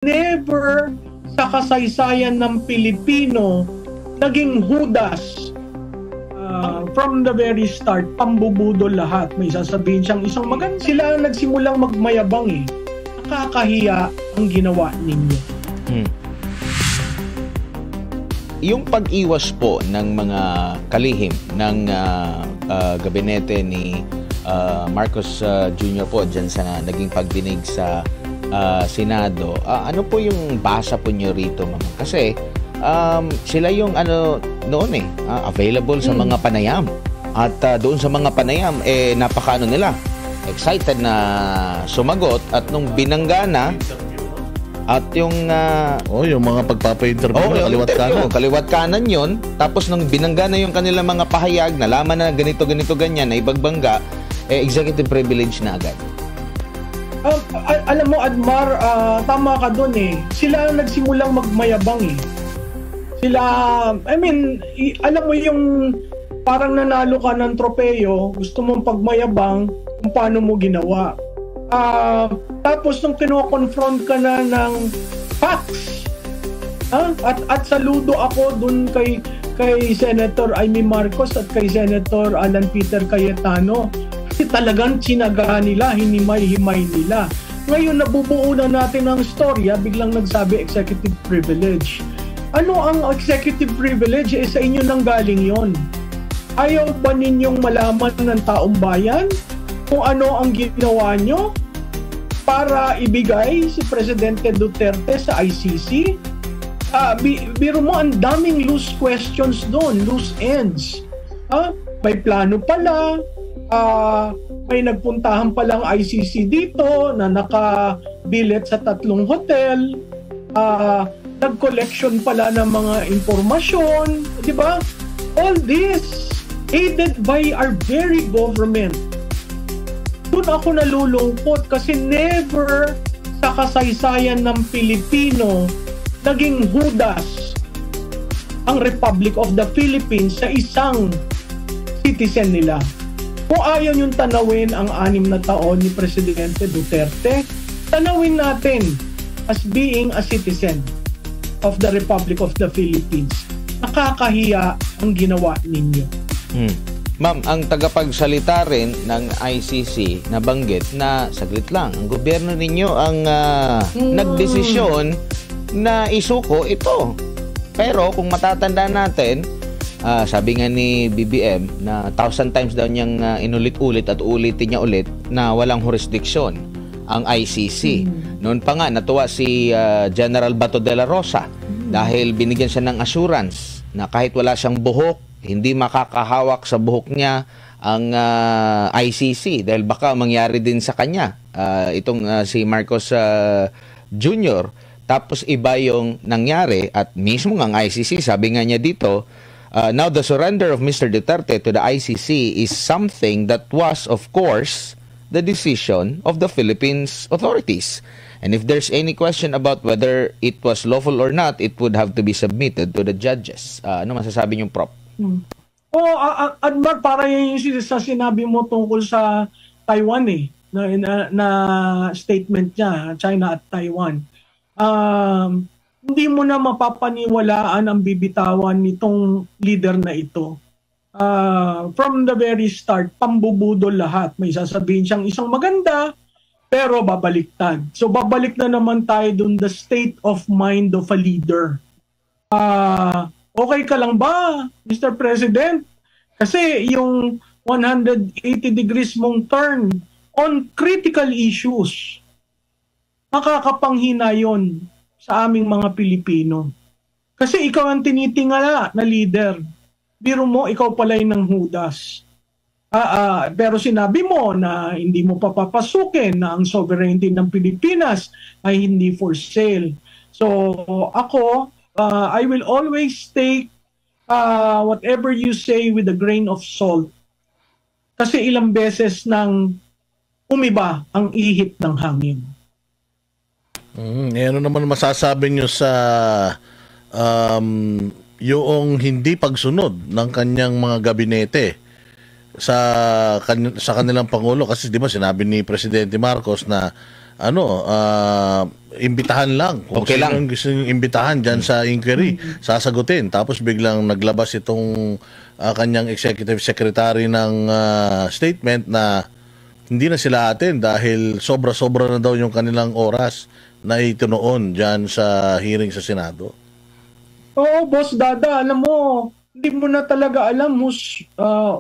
never sa kasaysayan ng Pilipino naging Judas. From the very start, pambubudol lahat. May sasabihin siyang isang maganda. Sila ang nagsimulang magmayabang eh. Nakakahiya ang ginawa ninyo. Yung pag-iwas po ng mga kalihim ng gabinete ni Marcos Jr. po dyan sa naging pagdinig sa Senado, ano po yung basa po nyo rito, ma'am? Kasi sila yung noon available sa mga panayam. At doon sa mga panayam, napaka nila, excited na sumagot. At nung binangga na, at yung yung mga pagpapa-interview kaliwat kanan. Kaliwat kanan yun. Tapos nung binangga na yung kanilang mga pahayag, nalaman na ganito, ganyan, na ibagbangga, executive privilege na agad. Alam mo, Admar, tama ka doon eh. Sila ang nagsimulang magmayabang eh. Sila, alam mo yung parang nanalo ka ng tropeyo, gusto mong pagmayabang kung paano mo ginawa. Tapos nung kino-confront ka na ng facts, at saludo ako dun kay Senator Amy Marcos at kay Senator Alan Peter Cayetano, kasi talagang tsinaga nila, hinimay-himay nila. Ngayon nabubuo na natin ang storya, biglang nagsabi executive privilege. Ano ang executive privilege? Sa inyo nang galing yon. Ayaw ba ninyong malaman ng taong bayan kung ano ang ginawa nyo para ibigay si Presidente Duterte sa ICC? Biro mo, ang daming loose questions doon, loose ends. May plano pala, may nagpuntahan palang ICC dito na nakabilet sa 3 hotel, nag-collection pala ng mga impormasyon, di ba? All this aided by our very government. Doon ako nalulungkot kasi never sa kasaysayan ng Pilipino naging Judas ang Republic of the Philippines sa isang citizen nila. Kung ayaw yung tanawin ang 6 na taon ni Presidente Duterte, tanawin natin as being a citizen of the Republic of the Philippines. Nakakahiya ang ginawa ninyo. Ma'am, ang tagapagsalita rin ng ICC nabanggit na saglit lang, ang gobyerno ninyo ang nagdesisyon na isuko ito. Pero kung matatanda natin, sabi nga ni BBM na 1,000 times daw niyang inulit-ulit at ulitin niya ulit na walang jurisdiction ang ICC. Noon pa nga natuwa si General Bato de la Rosa dahil binigyan siya ng assurance na kahit wala siyang buhok, hindi makakahawak sa buhok niya ang ICC dahil baka mangyari din sa kanya itong si Marcos Jr. Tapos iba yung nangyari at mismo ng ICC, sabi nga niya dito, now the surrender of Mr. Duterte to the ICC is something that was, of course, the decision of the Philippines authorities. And if there's any question about whether it was lawful or not, it would have to be submitted to the judges. Ano masasabi niyo, Prof? Admar, para yung sa sinabi mo tungkol sa Taiwan na statement niya, China at Taiwan. Hindi mo na mapapaniwalaan ang bibitawan nitong leader na ito. From the very start, pambubudol lahat. May sasabihin siyang isang maganda, pero babaliktad. So babalik na naman tayo dun, the state of mind of a leader. Okay ka lang ba, Mr. President? Kasi yung 180 degrees mong turn on critical issues, makakapanghina yon sa aming mga Pilipino. Kasi ikaw ang tinitingala na leader. Biro mo, ikaw pala ng Judas. Pero sinabi mo na hindi mo papapasukin na ang sovereignty ng Pilipinas ay hindi for sale. So ako, I will always take whatever you say with a grain of salt. Kasi ilang beses nang umiba ang ihip ng hangin. Ano naman masasabi nyo sa yung hindi pagsunod ng kanyang mga gabinete sa kanilang Pangulo? Kasi di ba sinabi ni Presidente Marcos na imbitahan lang. Kung Okay lang. sino gusto yung imbitahan dyan sa inquiry, sasagutin. Tapos biglang naglabas itong kanyang executive secretary ng statement na hindi na sila atin dahil sobra-sobra na daw yung kanilang oras na itunoon dyan sa hearing sa Senado. Oo, Boss Dada, alam mo, hindi mo na talaga alam who's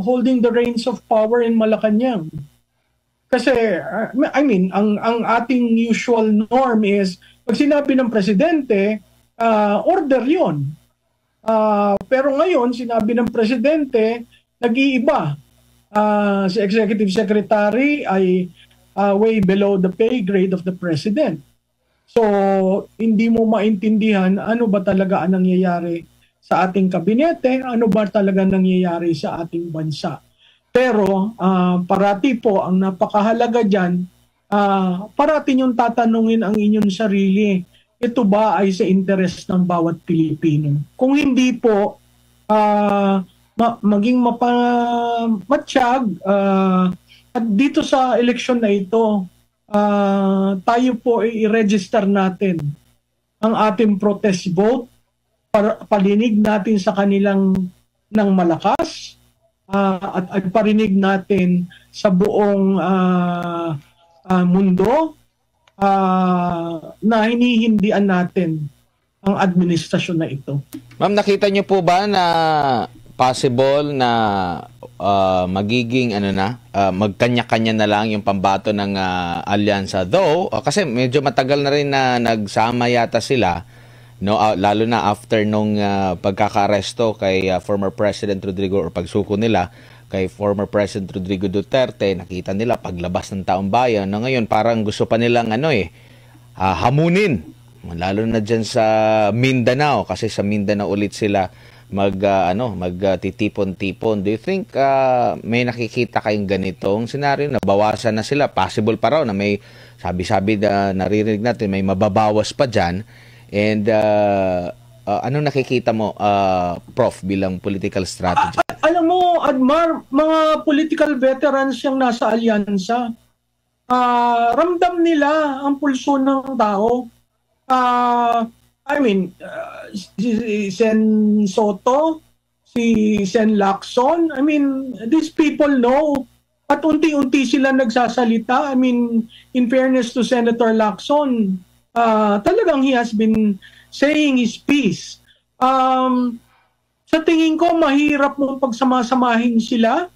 holding the reins of power in Malacanang. Kasi, ang ating usual norm is, pag sinabi ng presidente, order yon. Pero ngayon, sinabi ng presidente, nag-iiba. Si Executive Secretary ay way below the pay grade of the President. So, hindi mo maintindihan ano ba talaga ang nangyayari sa ating kabinete, ano ba talaga nangyayari sa ating bansa. Pero, parati po, ang napakahalaga dyan, parati yung tatanungin ang inyong sarili, ito ba ay sa interes ng bawat Pilipino? Kung hindi po, maging matiyag at dito sa eleksyon na ito, tayo po i-register natin ang ating protest vote, palinig natin sa kanilang ng malakas, at parinig natin sa buong mundo na hinihindian natin ang administrasyon na ito. Ma'am, nakita niyo po ba na possible na magiging magkanya-kanya na lang yung pambato ng alyansa, though kasi medyo matagal na rin na nagsama yata sila, no, lalo na after nung pagkakaresto kay former President Rodrigo, or pagsuko nila kay former President Rodrigo Duterte. Nakita nila paglabas ng Taong Bayan na ngayon parang gusto pa nilang hamunin, lalo na dyan sa Mindanao, kasi sa Mindanao ulit sila magtitipon-tipon. Do you think may nakikita kayong ganitong senaryo na bawasan na sila? Possible pa raw na may sabi-sabi na naririnig natin may mababawas pa dyan. And anong nakikita mo, Prof, bilang political strategy? Alam mo, Admar, mga political veterans yung nasa alyansa. Ramdam nila ang pulso ng tao. Si Sen Soto, si Sen Lacson, these people know. At unti-unti sila nagsasalita. In fairness to Senator Lacson, talagang he has been saying his piece. Sa tingin ko, mahirap mong pagsamasamahin sila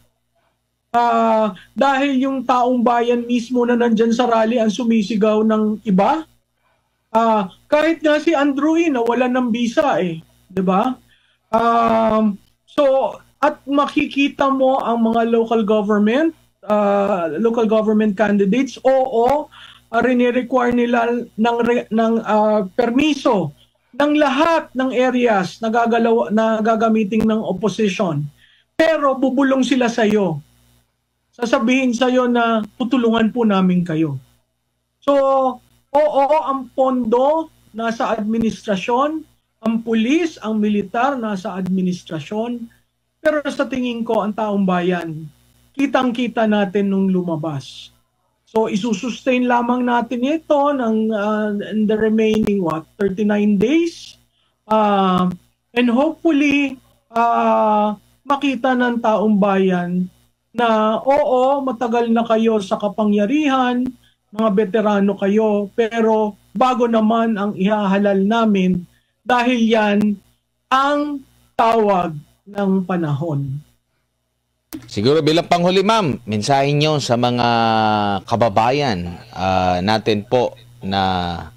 dahil yung taong bayan mismo na nandyan sa rally ang sumisigaw ng iba. Kahit nga si Andrew nawalan ng visa di ba? At makikita mo ang mga local government candidates, rini-require nila ng permiso ng lahat ng areas na gagamitin ng opposition. Pero bubulong sila sa iyo. Sasabihin sa iyo na tutulungan po namin kayo. So, ang pondo nasa administrasyon, ang pulis, ang militar nasa administrasyon, pero sa tingin ko ang taong bayan, kitang-kita natin nung lumabas. So isusustain lamang natin ito in the remaining 39 days, and hopefully makita ng taong bayan na matagal na kayo sa kapangyarihan, mga veterano kayo, pero bago naman ang ihahalal namin dahil yan ang tawag ng panahon. Siguro bilang panghuli, ma'am, mensahe nyo sa mga kababayan natin po na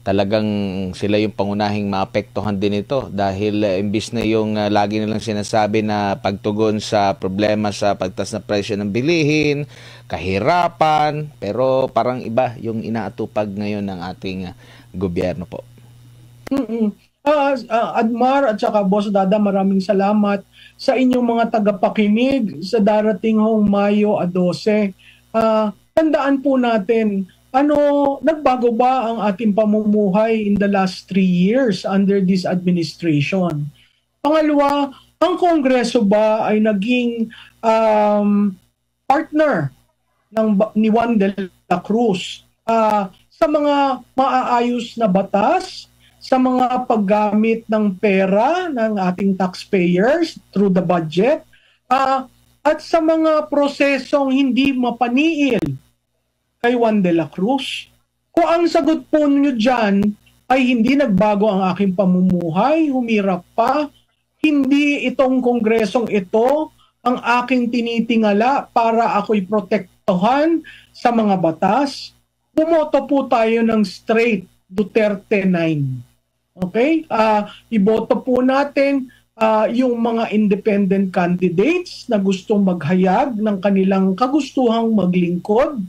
talagang sila yung pangunahing maapektuhan din ito dahil imbis na yung lagi nilang sinasabi na pagtugon sa problema sa pagtaas na presyo ng bilihin, kahirapan, pero parang iba yung inaatupag ngayon ng ating gobyerno po. Admar at saka Boss Dada, maraming salamat sa inyong mga tagapakinig sa darating Mayo 12. Tandaan po natin, nagbago ba ang ating pamumuhay in the last 3 years under this administration? Pangalawa, ang Kongreso ba ay naging partner ni Juan de la Cruz sa mga maaayos na batas, sa mga paggamit ng pera ng ating taxpayers through the budget, at sa mga prosesong hindi mapaniil kay Juan de la Cruz. Kung ang sagot po niyo dyan ay hindi nagbago ang aking pamumuhay, humirap pa, hindi itong kongresong ito ang aking tinitingala para ako'y protektohan sa mga batas, bumoto po tayo ng straight Duterte 9. Okay? Iboto po natin yung mga independent candidates na gustong maghayag ng kanilang kagustuhang maglingkod.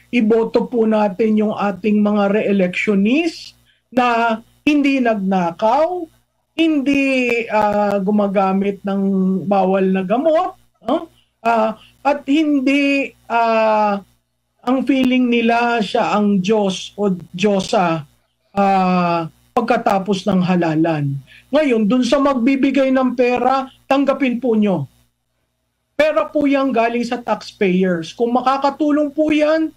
Iboto po natin yung ating mga re-electionists na hindi nagnakaw, hindi gumagamit ng bawal na gamot, at hindi ang feeling nila siya ang Diyos o Diyosa pagkatapos ng halalan. Ngayon, dun sa magbibigay ng pera, tanggapin po nyo. Pera po yan galing sa taxpayers. Kung makakatulong po yan,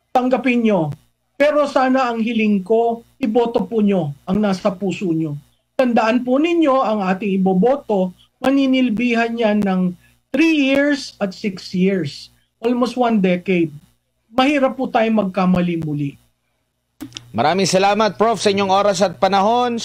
tanggapin nyo. Pero sana ang hiling ko, iboto po nyo ang nasa puso nyo. Tandaan po ninyo, ang ating iboboto, maninilbihan yan ng 3 years at 6 years. Almost 1 decade. Mahirap po tayo magkamali muli. Maraming salamat, Prof, sa inyong oras at panahon.